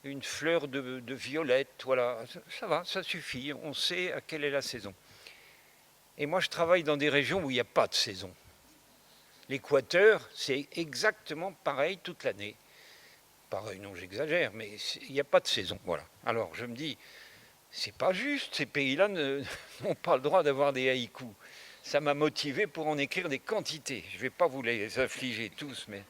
une fleur de violette, voilà, ça va, ça suffit, on sait à quelle est la saison. Et moi, je travaille dans des régions où il n'y a pas de saison. L'Équateur, c'est exactement pareil toute l'année. Pareil, non, j'exagère, mais il n'y a pas de saison, voilà. Alors, je me dis, c'est pas juste, ces pays-là n'ont pas le droit d'avoir des haïkus. Ça m'a motivé pour en écrire des quantités. Je ne vais pas vous les affliger tous, mais...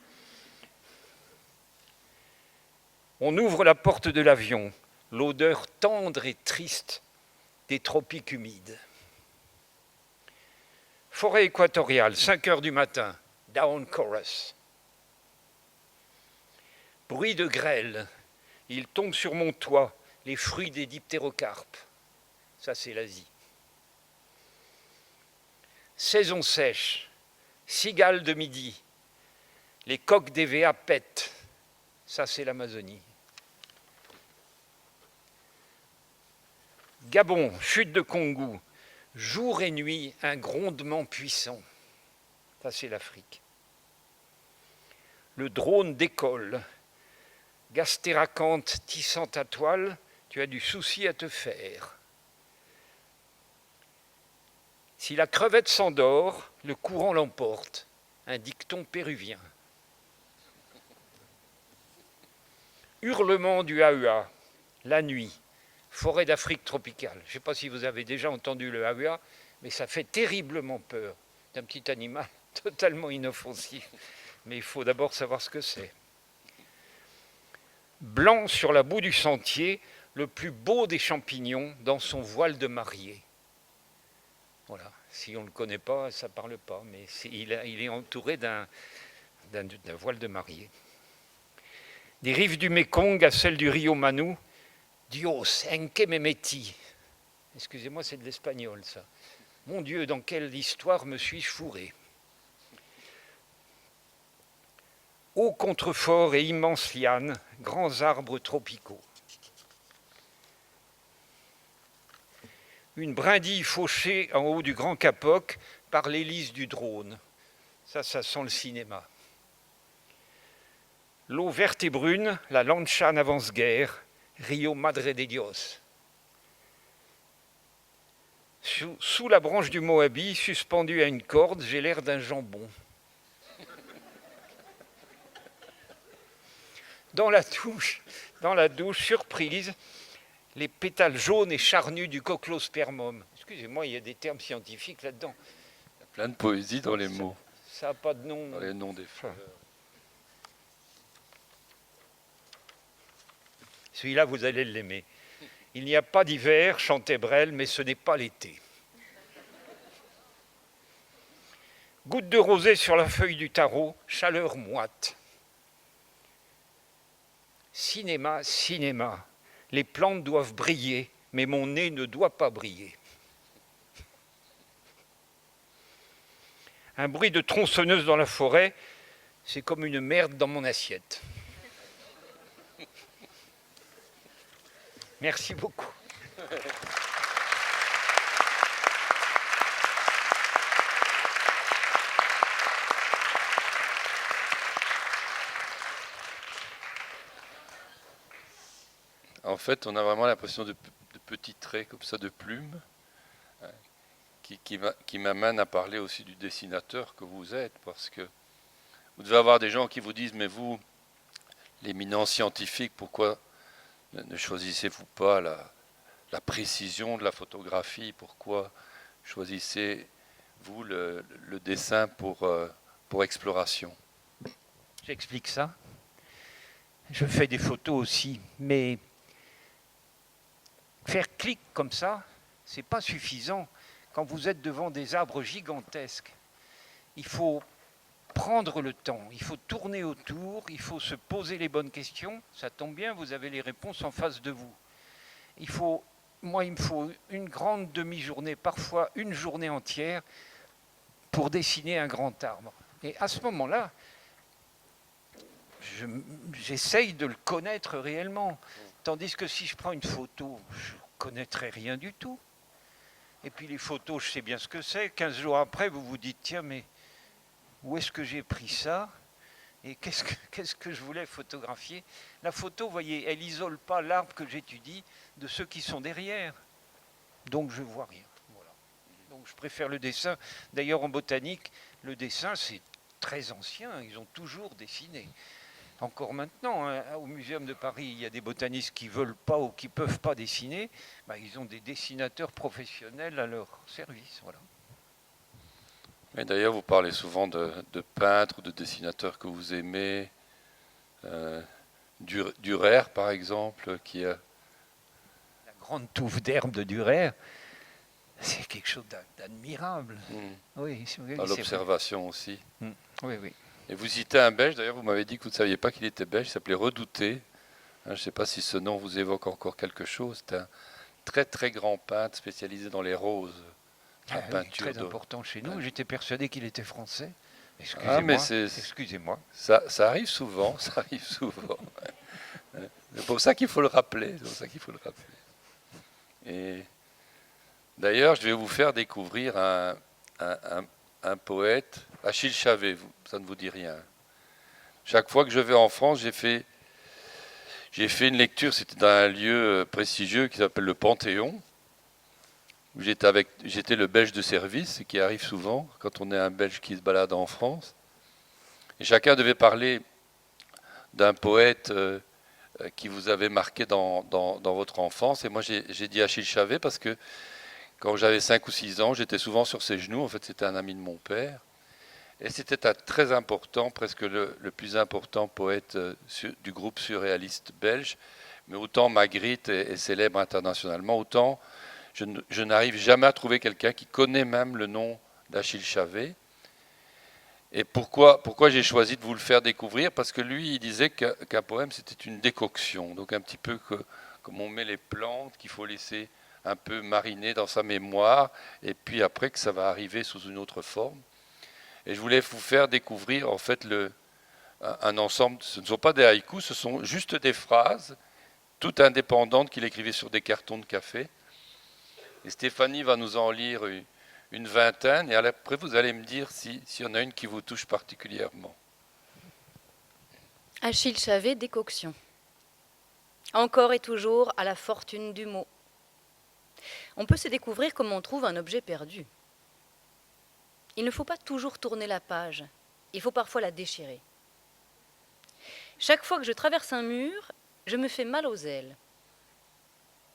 On ouvre la porte de l'avion, l'odeur tendre et triste des tropiques humides. Forêt équatoriale, 5 heures du matin, down chorus. Bruit de grêle, il tombe sur mon toit les fruits des diptérocarpes. Ça, c'est l'Asie. Saison sèche, cigales de midi, les coqs d'EVA pètent. Ça, c'est l'Amazonie. Gabon, chute de Kongou, jour et nuit, un grondement puissant. Ça, c'est l'Afrique. Le drone décolle. Gastéracanthe tissant ta toile, tu as du souci à te faire. Si la crevette s'endort, le courant l'emporte. Un dicton péruvien. Hurlement du AUA, la nuit, forêt d'Afrique tropicale. Je ne sais pas si vous avez déjà entendu le AUA, mais ça fait terriblement peur. C'est un petit animal totalement inoffensif. Mais il faut d'abord savoir ce que c'est. Blanc sur la boue du sentier, le plus beau des champignons dans son voile de mariée. Voilà, si on ne le connaît pas, ça ne parle pas, mais il est entouré d'un voile de mariée. Des rives du Mékong à celles du Rio Manu, Dios, en que me metí. Excusez-moi, c'est de l'espagnol, ça. Mon Dieu, dans quelle histoire me suis-je fourré? Hauts contreforts et immenses lianes, grands arbres tropicaux. Une brindille fauchée en haut du grand capoc par l'hélice du drone. Ça sent le cinéma. L'eau verte et brune, la lancha n'avance guère, Rio Madre de Dios. sous la branche du Moabi, suspendu à une corde, j'ai l'air d'un jambon. Dans la douche, surprise, les pétales jaunes et charnus du cochlospermum. Excusez-moi, il y a des termes scientifiques là-dedans. Il y a plein de poésie dans les mots, Ça n'a pas de nom. dans les noms des fleurs. Celui-là, vous allez l'aimer. Il n'y a pas d'hiver, chantait Brel, mais ce n'est pas l'été. Goutte de rosée sur la feuille du tarot, chaleur moite. Cinéma, cinéma. Les plantes doivent briller, mais mon nez ne doit pas briller. Un bruit de tronçonneuse dans la forêt, c'est comme une merde dans mon assiette. Merci beaucoup. En fait, on a vraiment l'impression de petits traits comme ça, de plumes, hein, qui m'amènent à parler aussi du dessinateur que vous êtes, parce que vous devez avoir des gens qui vous disent, mais vous, l'éminent scientifique, pourquoi ne choisissez-vous pas la précision de la photographie? Pourquoi choisissez-vous le dessin pour exploration? J'explique ça. Je fais des photos aussi, mais faire clic comme ça, c'est pas suffisant. Quand vous êtes devant des arbres gigantesques, il faut prendre le temps, il faut tourner autour, il faut se poser les bonnes questions. Ça tombe bien, vous avez les réponses en face de vous. Moi, il me faut une grande demi-journée, parfois une journée entière, pour dessiner un grand arbre. Et à ce moment-là, j'essaye de le connaître réellement. Tandis que si je prends une photo, je ne connaîtrai rien du tout. Et puis les photos, je sais bien ce que c'est. 15 jours après, vous vous dites, tiens, mais où est-ce que j'ai pris ça? Et qu'est-ce que je voulais photographier? La photo, vous voyez, elle n'isole pas l'arbre que j'étudie de ceux qui sont derrière. Donc je ne vois rien. Voilà. Donc je préfère le dessin. D'ailleurs, en botanique, le dessin, c'est très ancien. Ils ont toujours dessiné. Encore maintenant, hein, au Muséum de Paris, il y a des botanistes qui ne veulent pas ou qui ne peuvent pas dessiner. Ben, ils ont des dessinateurs professionnels à leur service. Voilà. Et d'ailleurs, vous parlez souvent de peintres ou de dessinateurs que vous aimez. Dürer, par exemple, qui a... La grande touffe d'herbe de Dürer, c'est quelque chose d'admirable. Oui, Dans l'observation aussi. Oui, oui. Et vous citez un Belge, d'ailleurs, vous m'avez dit que vous ne saviez pas qu'il était belge, il s'appelait Redouté. Je ne sais pas si ce nom vous évoque encore quelque chose. C'est un très très grand peintre spécialisé dans les roses. La peinture très important chez nous. Ouais. J'étais persuadé qu'il était français. Ah, mais Excusez-moi. Ça arrive souvent, ça arrive souvent. C'est pour ça qu'il faut le rappeler. C'est pour ça qu'il faut le rappeler. Et d'ailleurs, je vais vous faire découvrir un poète, Achille Chavet. Ça ne vous dit rien. Chaque fois que je vais en France, j'ai fait une lecture. C'était dans un lieu prestigieux qui s'appelle le Panthéon, où j'étais le Belge de service, qui arrive souvent quand on est un Belge qui se balade en France. Et chacun devait parler d'un poète qui vous avait marqué dans votre enfance. Et moi, j'ai dit Achille Chavet parce que quand j'avais 5 ou 6 ans, j'étais souvent sur ses genoux. En fait, c'était un ami de mon père. Et c'était un très important, presque le plus important poète du groupe surréaliste belge. Mais autant Magritte est célèbre internationalement, autant je n'arrive jamais à trouver quelqu'un qui connaît même le nom d'Achille Chavet. Et pourquoi j'ai choisi de vous le faire découvrir? Parce que lui, il disait qu'un poème, c'était une décoction. Donc un petit peu comme on met les plantes, qu'il faut laisser un peu mariner dans sa mémoire, et puis après que ça va arriver sous une autre forme. Et je voulais vous faire découvrir en fait un ensemble, ce ne sont pas des haïkus, ce sont juste des phrases, toutes indépendantes qu'il écrivait sur des cartons de café. Et Stéphanie va nous en lire une vingtaine, et après vous allez me dire s'il y en a une qui vous touche particulièrement. Achille Chavet, décoction. Encore et toujours à la fortune du mot. On peut se découvrir comme on trouve un objet perdu. Il ne faut pas toujours tourner la page, il faut parfois la déchirer. Chaque fois que je traverse un mur, je me fais mal aux ailes.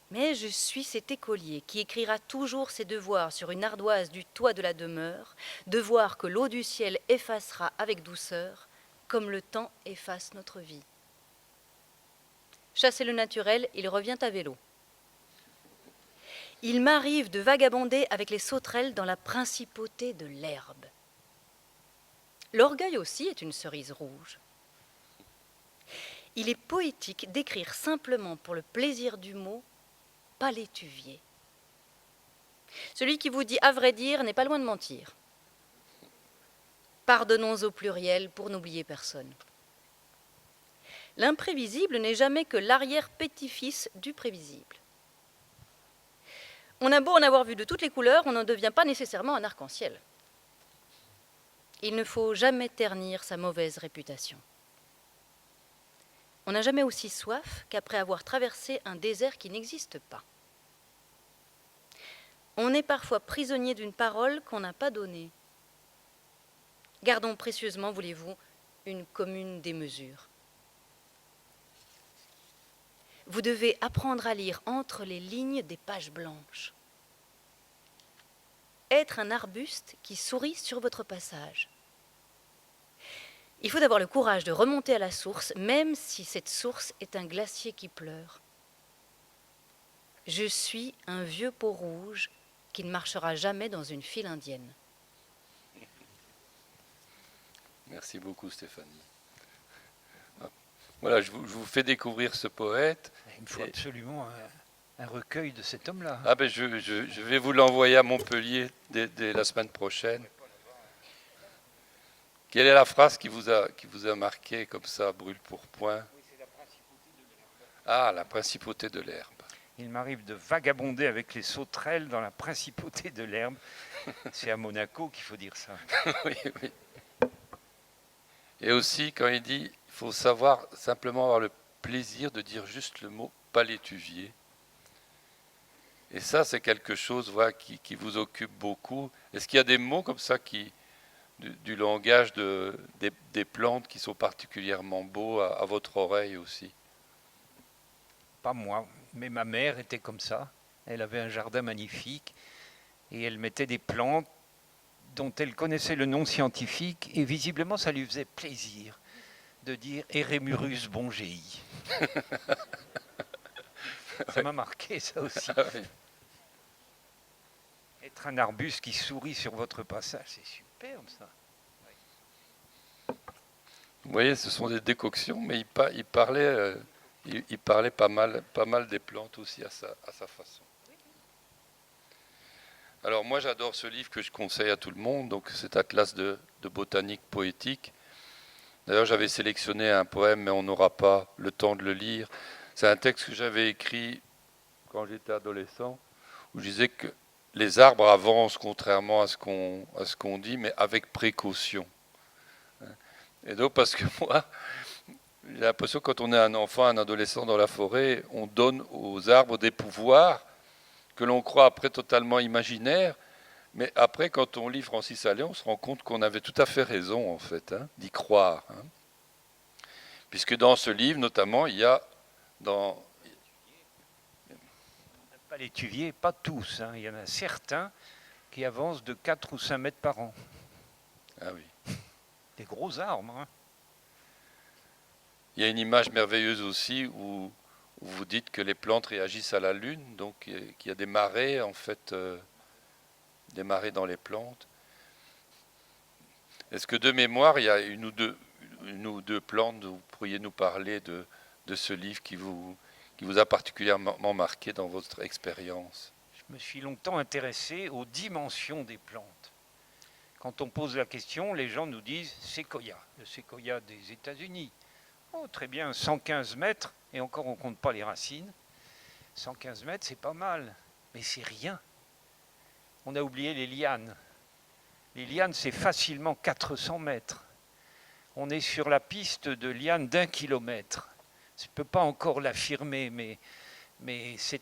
Mais je suis cet écolier qui écrira toujours ses devoirs sur une ardoise du toit de la demeure, devoirs que l'eau du ciel effacera avec douceur, comme le temps efface notre vie. Chasser le naturel, il revient à vélo. Il m'arrive de vagabonder avec les sauterelles dans la principauté de l'herbe. L'orgueil aussi est une cerise rouge. Il est poétique d'écrire simplement pour le plaisir du mot « palétuvier ». Celui qui vous dit « à vrai dire » n'est pas loin de mentir. Pardonnons au pluriel pour n'oublier personne. L'imprévisible n'est jamais que l'arrière-petit-fils du prévisible. On a beau en avoir vu de toutes les couleurs, on n'en devient pas nécessairement un arc-en-ciel. Il ne faut jamais ternir sa mauvaise réputation. On n'a jamais aussi soif qu'après avoir traversé un désert qui n'existe pas. On est parfois prisonnier d'une parole qu'on n'a pas donnée. Gardons précieusement, voulez-vous, une commune démesure. Vous devez apprendre à lire entre les lignes des pages blanches. Être un arbuste qui sourit sur votre passage. Il faut avoir le courage de remonter à la source, même si cette source est un glacier qui pleure. Je suis un vieux peau rouge qui ne marchera jamais dans une file indienne. Merci beaucoup, Stéphanie. Voilà, je vous fais découvrir ce poète. Il me faut absolument un recueil de cet homme-là. Ah ben je vais vous l'envoyer à Montpellier dès la semaine prochaine. Quelle est la phrase qui vous a marqué comme ça, brûle-pourpoint? Ah, la principauté de l'herbe. Il m'arrive de vagabonder avec les sauterelles dans la principauté de l'herbe. C'est à Monaco qu'il faut dire ça. Oui, oui. Et aussi, quand il dit, il faut savoir simplement avoir le plaisir de dire juste le mot palétuvier. Et ça, c'est quelque chose voilà, qui vous occupe beaucoup. Est-ce qu'il y a des mots comme ça du langage des plantes qui sont particulièrement beaux à votre oreille aussi? Pas moi, mais ma mère était comme ça. Elle avait un jardin magnifique et elle mettait des plantes dont elle connaissait le nom scientifique et visiblement ça lui faisait plaisir de dire Eremurus bongei. Ça m'a marqué ça aussi. Ah oui. Être un arbuste qui sourit sur votre passage, c'est superbe ça. Vous voyez, ce sont des décoctions, mais il parlait pas mal des plantes aussi à sa façon. Alors moi j'adore ce livre que je conseille à tout le monde, donc cet atlas de botanique poétique. D'ailleurs j'avais sélectionné un poème, mais on n'aura pas le temps de le lire. C'est un texte que j'avais écrit quand j'étais adolescent, où je disais que les arbres avancent contrairement à ce qu'on dit, mais avec précaution. Et donc parce que moi, j'ai l'impression que quand on est un enfant, un adolescent dans la forêt, on donne aux arbres des pouvoirs que l'on croit après totalement imaginaires, mais après, quand on lit Francis Allais, on se rend compte qu'on avait tout à fait raison, en fait, d'y croire. Puisque dans ce livre, notamment, il y a Palétuviers, pas tous, il y en a certains qui avancent de 4 ou 5 mètres par an. Ah oui. Des gros arbres. Il y a une image merveilleuse aussi où vous dites que les plantes réagissent à la lune, donc qu'il y a des marées, en fait, des marées dans les plantes. Est-ce que de mémoire, il y a une ou deux plantes, vous pourriez nous parler de ce livre qui vous a particulièrement marqué dans votre expérience? Je me suis longtemps intéressé aux dimensions des plantes. Quand on pose la question, les gens nous disent séquoia, le séquoia des États-Unis. Oh, très bien, 115 mètres, et encore on ne compte pas les racines. 115 mètres, c'est pas mal, mais c'est rien. On a oublié les lianes. Les lianes, c'est facilement 400 mètres. On est sur la piste de lianes d'1 kilomètre. Je ne peux pas encore l'affirmer, mais c'est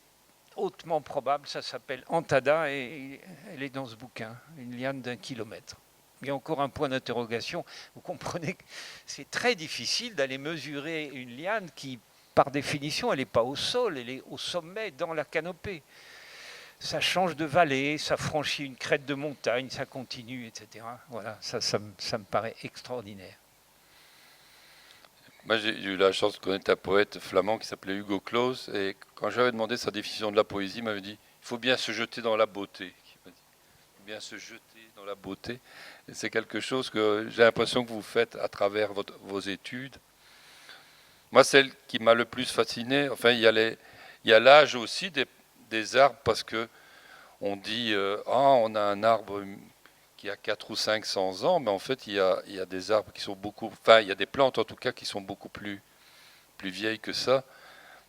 hautement probable, ça s'appelle Antada et elle est dans ce bouquin, une liane d'1 kilomètre. Il y a encore un point d'interrogation. Vous comprenez que c'est très difficile d'aller mesurer une liane qui, par définition, elle n'est pas au sol, elle est au sommet, dans la canopée. Ça change de vallée, ça franchit une crête de montagne, ça continue, etc. Voilà, ça me paraît extraordinaire. Moi, j'ai eu la chance de connaître un poète flamand qui s'appelait Hugo Claus, et quand j'avais demandé sa définition de la poésie, il m'avait dit il faut bien se jeter dans la beauté. Il m'a dit, il faut bien se jeter dans la beauté. Et c'est quelque chose que j'ai l'impression que vous faites à travers vos études. Moi, celle qui m'a le plus fasciné, enfin, il y a l'âge aussi des arbres, parce que on dit on a un arbre qui a 400 ou 500 ans, mais en fait, il y a des arbres qui sont il y a des plantes en tout cas qui sont beaucoup plus vieilles que ça.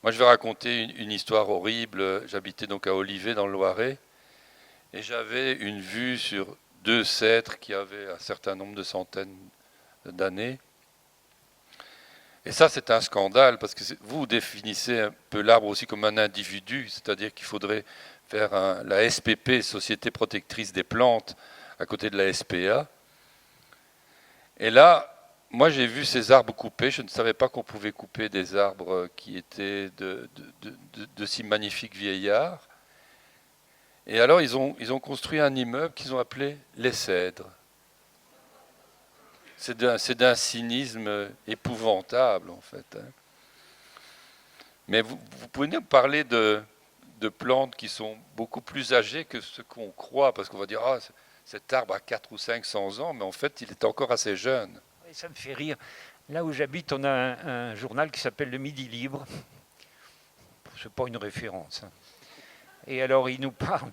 Moi, je vais raconter une histoire horrible. J'habitais donc à Olivet dans le Loiret, et j'avais une vue sur 2 cèdres qui avaient un certain nombre de centaines d'années. Et ça, c'est un scandale, parce que vous définissez un peu l'arbre aussi comme un individu, c'est-à-dire qu'il faudrait faire la SPP, Société protectrice des plantes, à côté de la SPA. Et là, moi j'ai vu ces arbres coupés. Je ne savais pas qu'on pouvait couper des arbres qui étaient de si magnifiques vieillards. Et alors ils ont construit un immeuble qu'ils ont appelé les Cèdres. C'est d'un cynisme épouvantable en fait. Mais vous pouvez nous parler de plantes qui sont beaucoup plus âgées que ce qu'on croit, parce qu'on va dire cet arbre a 400 ou 500 ans, mais en fait, il est encore assez jeune. Et ça me fait rire. Là où j'habite, on a un journal qui s'appelle Le Midi Libre. C'est pas une référence. Et alors, il nous parle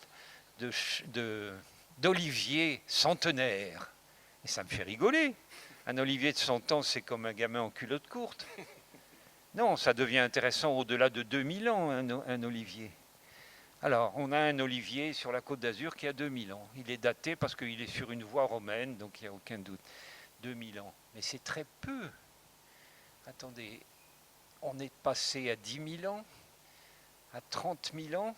d'olivier centenaire. Et ça me fait rigoler. Un olivier de 100 ans, c'est comme un gamin en culotte courte. Non, ça devient intéressant au-delà de 2000 ans, un olivier. Alors, on a un olivier sur la Côte d'Azur qui a 2000 ans. Il est daté parce qu'il est sur une voie romaine, donc il n'y a aucun doute. 2000 ans. Mais c'est très peu. Attendez, on est passé à 10 000 ans, à 30 000 ans.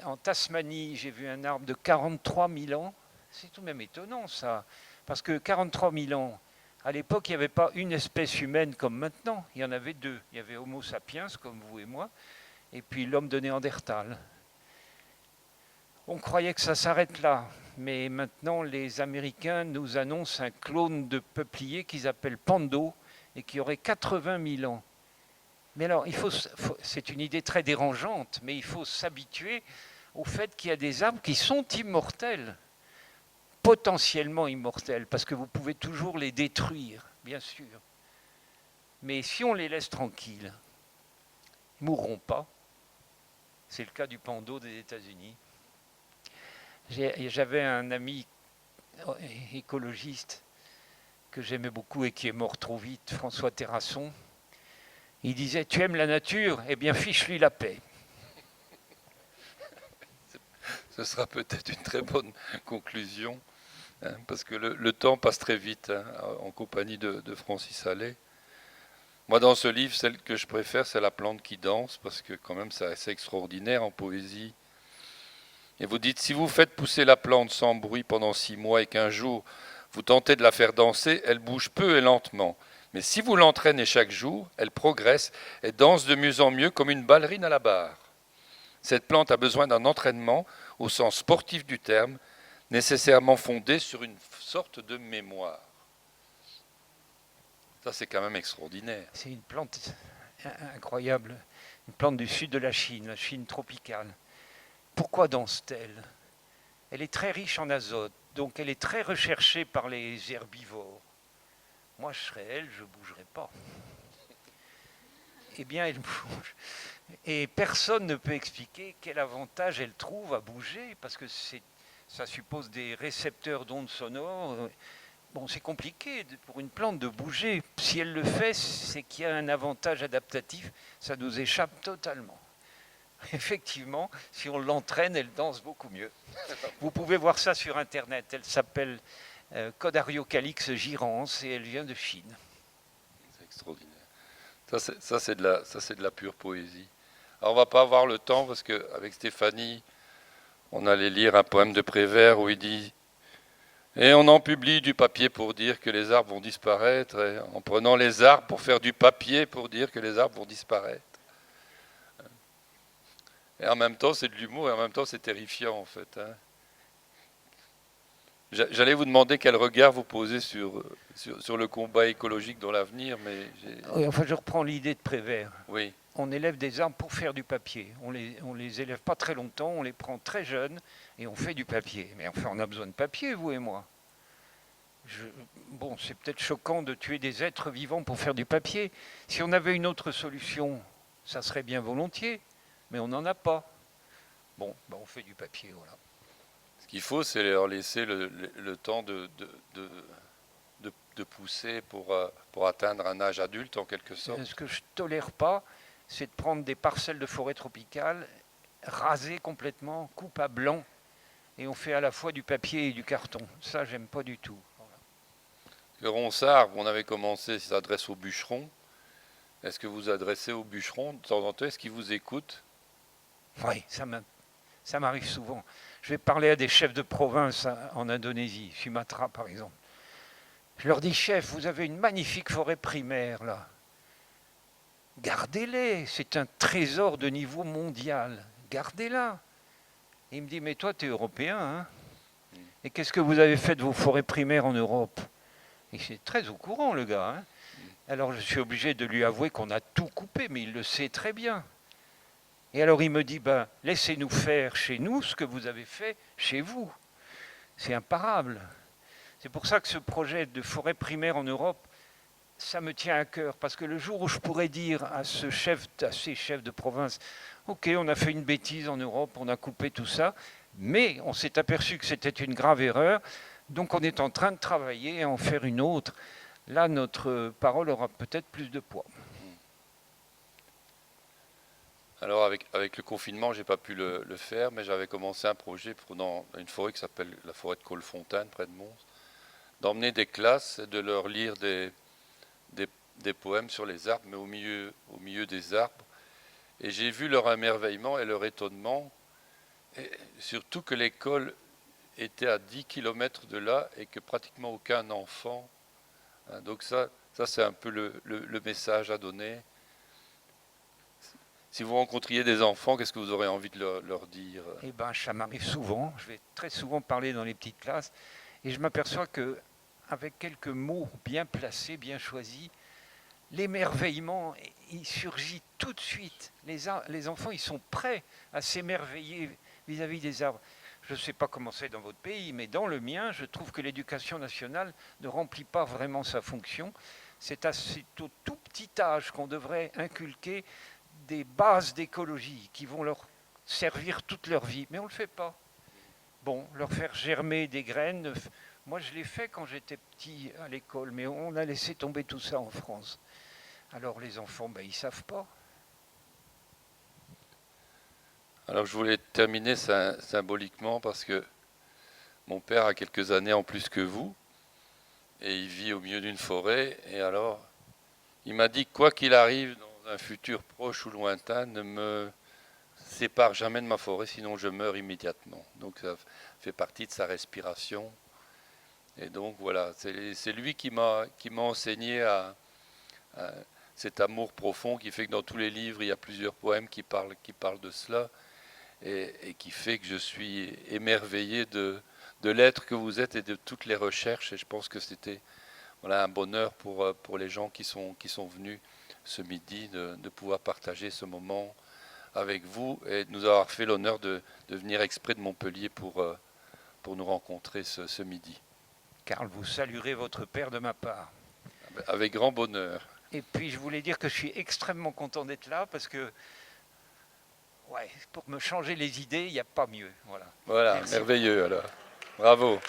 En Tasmanie, j'ai vu un arbre de 43 000 ans. C'est tout de même étonnant, ça. Parce que 43 000 ans, à l'époque, il n'y avait pas une espèce humaine comme maintenant. Il y en avait 2. Il y avait Homo sapiens, comme vous et moi, et puis l'homme de Néandertal. On croyait que ça s'arrête là, mais maintenant les Américains nous annoncent un clone de peuplier qu'ils appellent Pando et qui aurait 80 000 ans. Mais alors, c'est une idée très dérangeante, mais il faut s'habituer au fait qu'il y a des arbres qui sont immortels, potentiellement immortels, parce que vous pouvez toujours les détruire, bien sûr. Mais si on les laisse tranquilles, ils ne mourront pas. C'est le cas du Pando des États-Unis. J'avais un ami écologiste que j'aimais beaucoup et qui est mort trop vite, François Terrasson. Il disait « Tu aimes la nature ? Eh bien, fiche-lui la paix. » Ce sera peut-être une très bonne conclusion, parce que le temps passe très vite en compagnie de Francis Allais. Moi, dans ce livre, celle que je préfère, c'est La plante qui danse, parce que quand même, c'est assez extraordinaire en poésie. Et vous dites, si vous faites pousser la plante sans bruit pendant 6 mois et qu'un jour, vous tentez de la faire danser, elle bouge peu et lentement. Mais si vous l'entraînez chaque jour, elle progresse et danse de mieux en mieux comme une ballerine à la barre. Cette plante a besoin d'un entraînement, au sens sportif du terme, nécessairement fondé sur une sorte de mémoire. Ça, c'est quand même extraordinaire. C'est une plante incroyable, une plante du sud de la Chine tropicale. Pourquoi danse-t-elle ? Elle est très riche en azote, donc elle est très recherchée par les herbivores. Moi, je serais elle, je ne bougerais pas. Eh bien, elle bouge. Et personne ne peut expliquer quel avantage elle trouve à bouger, parce que ça suppose des récepteurs d'ondes sonores. Bon, c'est compliqué pour une plante de bouger. Si elle le fait, c'est qu'il y a un avantage adaptatif. Ça nous échappe totalement. Effectivement, si on l'entraîne, elle danse beaucoup mieux. Vous pouvez voir ça sur Internet. Elle s'appelle Codariocalix girans et elle vient de Chine. C'est extraordinaire. Ça, c'est de la pure poésie. Alors, on va pas avoir le temps parce qu'avec Stéphanie, on allait lire un poème de Prévert où il dit « Et on en publie du papier pour dire que les arbres vont disparaître, et en prenant les arbres pour faire du papier pour dire que les arbres vont disparaître. » Et en même temps, c'est de l'humour, et en même temps, c'est terrifiant, en fait. Hein. J'allais vous demander quel regard vous posez sur le combat écologique dans l'avenir, mais... Oui, enfin, je reprends l'idée de Prévert. Oui. On élève des arbres pour faire du papier. On les élève pas très longtemps, on les prend très jeunes et on fait du papier. Mais enfin, on a besoin de papier, vous et moi. Bon, c'est peut-être choquant de tuer des êtres vivants pour faire du papier. Si on avait une autre solution, ça serait bien volontiers, mais on n'en a pas. Bon, ben on fait du papier, voilà. Ce qu'il faut, c'est leur laisser le temps de pousser pour atteindre un âge adulte, en quelque sorte. Ce que je ne tolère pas, c'est de prendre des parcelles de forêt tropicale, raser complètement, coupe à blanc, et on fait à la fois du papier et du carton. Ça, j'aime pas du tout. Le Ronsard, on avait commencé, s'adresse aux bûcherons. Est-ce que vous vous adressez aux bûcherons de temps en temps? Est-ce qu'ils vous écoutent? Oui, ça m'arrive souvent. Je vais parler à des chefs de province en Indonésie, Sumatra par exemple. Je leur dis, chef, vous avez une magnifique forêt primaire là. Gardez-les, c'est un trésor de niveau mondial. Gardez-la. Et il me dit, mais toi, tu es européen, hein? Et qu'est-ce que vous avez fait de vos forêts primaires en Europe? Et c'est très au courant, le gars. Hein? Alors je suis obligé de lui avouer qu'on a tout coupé, mais il le sait très bien. Et alors il me dit, ben, laissez-nous faire chez nous ce que vous avez fait chez vous. C'est imparable. C'est pour ça que ce projet de forêt primaire en Europe, ça me tient à cœur. Parce que le jour où je pourrais dire à ces chefs de province, ok, on a fait une bêtise en Europe, on a coupé tout ça, mais on s'est aperçu que c'était une grave erreur, donc on est en train de travailler à en faire une autre. Là, notre parole aura peut-être plus de poids. Alors avec le confinement, j'ai pas pu le faire, mais j'avais commencé un projet dans une forêt qui s'appelle la forêt de Colfontaine, près de Mons, d'emmener des classes et de leur lire des poèmes sur les arbres, mais au milieu des arbres. Et j'ai vu leur émerveillement et leur étonnement, et surtout que l'école était à 10 km de là et que pratiquement aucun enfant. Hein, donc ça c'est un peu le message à donner. Si vous rencontriez des enfants, qu'est-ce que vous aurez envie de leur dire? Eh bien, ça m'arrive souvent. Je vais très souvent parler dans les petites classes. Et je m'aperçois qu'avec quelques mots bien placés, bien choisis, l'émerveillement, il surgit tout de suite. Les enfants, ils sont prêts à s'émerveiller vis-à-vis des arbres. Je ne sais pas comment c'est dans votre pays, mais dans le mien, je trouve que l'éducation nationale ne remplit pas vraiment sa fonction. C'est au tout petit âge qu'on devrait inculquer des bases d'écologie qui vont leur servir toute leur vie. Mais on ne le fait pas. Bon, leur faire germer des graines, moi je l'ai fait quand j'étais petit à l'école, mais on a laissé tomber tout ça en France. Alors les enfants, ben, ils ne savent pas. Alors je voulais terminer symboliquement parce que mon père a quelques années en plus que vous et il vit au milieu d'une forêt et alors il m'a dit que quoi qu'il arrive dans un futur proche ou lointain, ne me sépare jamais de ma forêt sinon je meurs immédiatement. Donc ça fait partie de sa respiration et donc voilà, c'est lui qui m'a enseigné à cet amour profond qui fait que dans tous les livres il y a plusieurs poèmes qui parlent de cela. Et qui fait que je suis émerveillé de l'être que vous êtes et de toutes les recherches. Et je pense que c'était un bonheur pour les gens qui sont venus ce midi de pouvoir partager ce moment avec vous et de nous avoir fait l'honneur de venir exprès de Montpellier pour nous rencontrer ce midi. Karl, vous saluerez votre père de ma part. Avec grand bonheur. Et puis je voulais dire que je suis extrêmement content d'être là parce que ouais, pour me changer les idées, il n'y a pas mieux. Voilà, Merci. Merveilleux alors. Bravo.